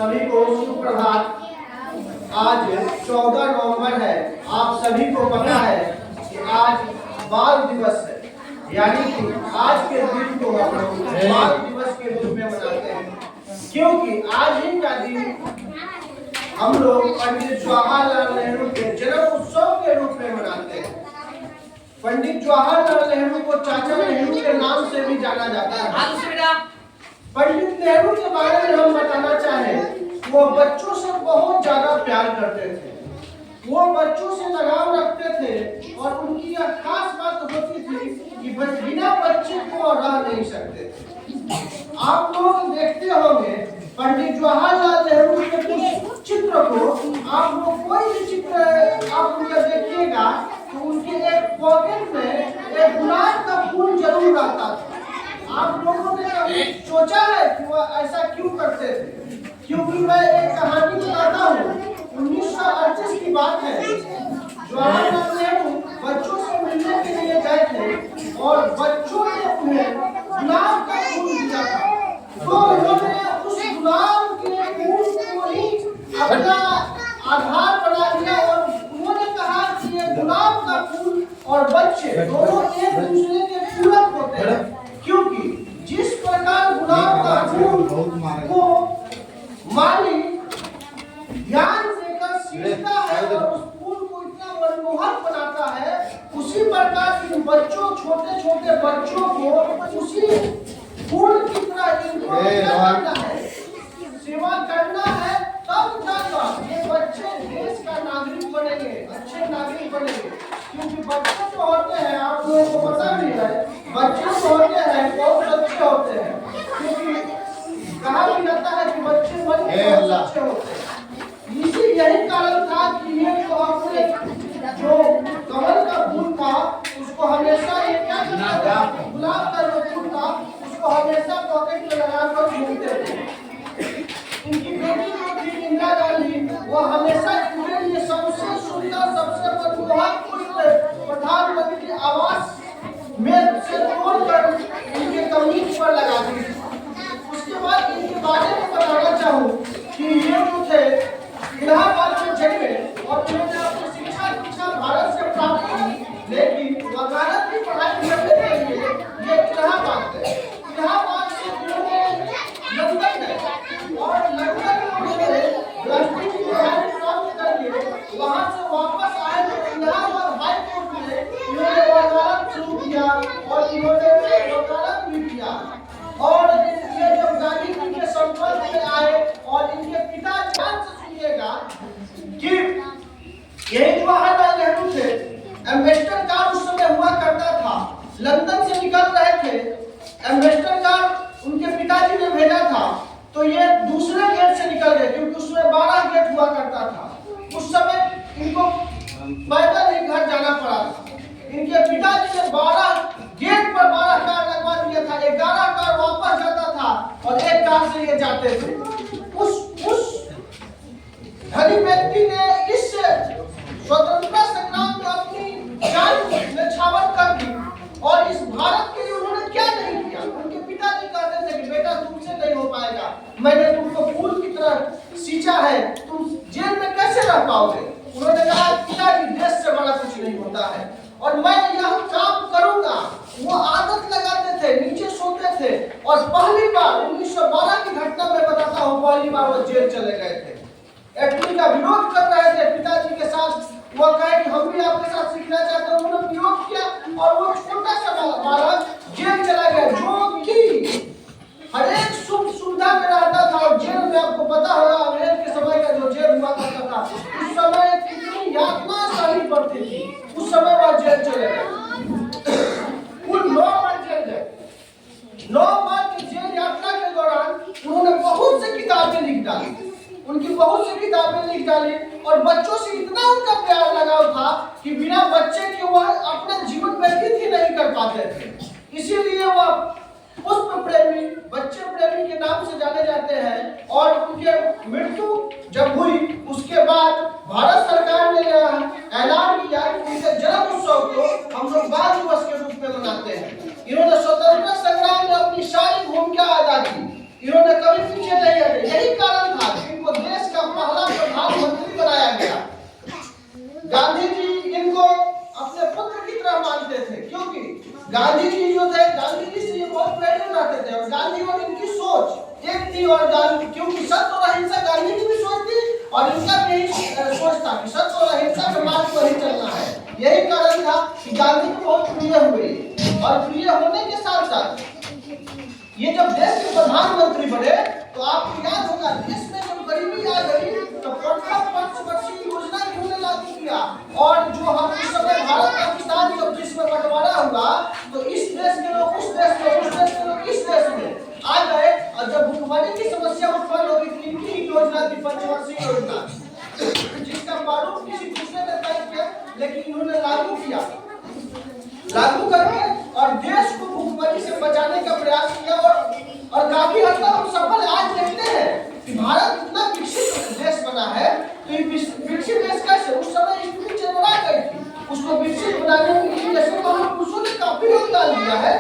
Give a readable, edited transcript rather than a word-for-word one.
सभी को सुप्रभात। आज 14 नवंबर है। आप सभी को पता है कि आज बाल दिवस है, यानी कि आज के दिन को हम लोग बाल दिवस के रूप में मनाते हैं, क्योंकि आज ही का दिन हम लोग पंडित जवाहरलाल नेहरू के जन्म उत्सव के रूप में मनाते हैं। पंडित जवाहरलाल नेहरू को चाचा नेहरू के नाम से भी जाना जाता है। पंडित नेहरू के बारे में हम बताना चाहें, वो बच्चों से बहुत ज्यादा प्यार करते थे, वो बच्चों से लगाव रखते थे और उनकी यह खास बात होती थी कि बिना बच्चे को रह नहीं सकते थे। आप लोग देखते होंगे पंडित जवाहरलाल नेहरू के कुछ चित्र को, आप लोग कोई भी चित्र आप उनका देखिएगा तो उनके एक पॉकेट में एक गुलाब का फूल जरूर रहता था। आप लोगों ने कभी सोचा है कि वो ऐसा क्यों करते थे? क्योंकि मैं एक कहानी बताता हूँ। 1938 की बात है। जवाहरलाल नेहरू बच्चों से मिलने के लिए गए थे और बच्चों ने उन्हें गुलाब का फूल दिया था, तो उन्होंने उस गुलाब के फूल को ही अपना आधार बना लिया और उन्होंने कहा कि ये गुलाब का फूल और बच्चे दोनों एक दूसरे के पूरक होते हैं, क्योंकि जिस प्रकार गुलाब का फूल को माली ध्यान देकर सींचता है और उस फूल को इतना मनमोहक बनाता है, उसी प्रकार इन बच्चों, छोटे छोटे बच्चों को उसी फूल की तरह इनको करना है, सेवा करना है, तब जाकर ये बच्चे देश का नागरिक बनेंगे, अच्छे नागरिक बनेंगे। क्योंकि बच्चे जो होते हैं, आप लोगों को पता भी है, बच्चे जो होते हैं बहुत अच्छे होते हैं, क्योंकि कहा भी जाता है कि बच्चे मन के बहुत अच्छे होते हैं। इसी यही कारण था कि ये जो हमने जो कमल का फूल था उसको हमेशा ये क्या करता था, गुलाब का जो फूल था उसको हमेशा पॉकेट में लगाकर घूमते थे। इनकी बेटी जो थी इंदिरा गांधी, वो हमेशा इनके लिए सबसे सुंदर, सबसे मनमोहक पुष्प प्रधानमंत्री आवास में से तोड़कर इनके कमीज पर लगाती थी। उसके बाद इनके बारे में बताना चाहूँ कि ये जो थे इलाहाबाद में जन्मे और इन्होंने अपनी शिक्षा भारत से प्राप्त की, लेकिन वकालत की पढ़ाई करने के लिए ये इलाहाबाद गए। इलाहाबाद से इन्होंने लंदन गए और लंदन में उन्होंने प्लस-2 की पढ़ाई प्राप्त करके वहाँ से वापस आए तो इलाहाबाद हाई कोर्ट में इन्होंने वकालत शुरू किया और इन्होंने वकालत भी किया। और ये जब गांधी जी के संपर्क में आए और इनके पिता ध्यान से सुनिएगा कि यही जवाहरलाल नेहरू थे, एम्बेसडर कार उस समय हुआ करता था, लंदन से निकल रहे थे, एम्बेसडर कार उनके पिताजी ने भेजा था, तो ये दूसरे गेट से निकल गए क्योंकि उसमें 12 गेट हुआ करता था। उस समय इनको पैदल ही घर जाना पड़ा था। इनके पिताजी ने 12 गेट पर 12 कार लगवा दिया था, 11 कार वापस जाता था और एक कार से ये जाते थे। उस धनी व्यक्ति ने इस स्वतंत्रता संग्राम में अपनी जान न्यौछावर कर दी और इस भारत के लिए उन्होंने क्या नहीं किया। उनके पिताजी कहते थे कि बेटा तुमसे नहीं हो पाएगा, मैंने तुमको फूल की तरह सींचा है, तुम जेल में कैसे रह पाओगे। उन्होंने कहा पिताजी देश से बड़ा कुछ नहीं होता है और मैं यह काम करूंगा। वो आदत लगाते थे, नीचे सोते थे और पहली बार 1912 की घटना में बताता हूँ, पहली बार वो जेल चले गए थे। एटली का विरोध कर रहे थे पिताजी के साथ, वो कहे कि हम भी आपके साथ सीखना चाहते हैं, उन्होंने विरोध किया और वो छोटा सा बालक जेल चला गया, जो कि हर एक सुख सुविधा में रहता था। और जेल में आपको पता होगा अंग्रेज के समय का जो जेल हुआ करता था, उस समय कितनी यातना सहनी पड़ती थी। उस समय वह जेल चले गए, कुल 9 बार जेल गए। 9 बार की जेल यात्रा के दौरान उन्होंने बहुत सी किताबें लिख डाली, उनकी बहुत सी किताबें लिख डाली और बच्चों से इतना उनका प्यार लगाव था कि बिना बच्चे के वह अपना जीवन व्यतीत ही नहीं कर पाते थे। इसीलिए वह पुष्प प्रेमी, बच्चे प्रेमी के नाम से जाने जाते हैं। और उनके मृत्यु जब हुई उसके बाद भारत सरकार ने ऐलान किया कि उनके जन्म उत्सव को हम लोग बाल दिवस के रूप में मनाते हैं। इन्होंने स्वतंत्रता संग्राम में अपनी सारी भूमिका अदा की, इन्होंने कभी पीछे नहीं हटे। यही कारण था क्योंकि सत्य और अहिंसा गांधी की भी सोच थी और इनका भी यही सोच था कि सत्य और अहिंसा के मार्ग पर ही चलना है। यही कारण था कि गांधी को बहुत प्रिय हुए और प्रिय होने के साथ साथ ये जब देश के प्रधानमंत्री बने तो आपको याद होगा देश में जब गरीबी आ गई तो पंचवर्षीय योजना इन्होंने लागू किया और जो हम इस समय भारत पाकिस्तान जब जिसमें बंटवारा हुआ तो इस देश के लोग उस देश में, उस देश के लोग इस देश में आ गए और जब भुखमरी की समस्या उत्पन्न हो गई थी इनकी योजना थी पंचवर्षीय योजना जिसका प्रारूप किसी दूसरे ने तय किया लेकिन इन्होंने लागू किया, लागू करके और देश को भुखमरी से बचाने का प्रयास किया और काफी हद तक हम सफल आज देखते हैं कि भारत इतना विकसित देश बना है। तो ये विकसित देश कैसे उस समय स्थिति चरमरा गई थी, उसको विकसित बनाने के लिए जैसे महापुरुषों ने काफी योगदान दिया है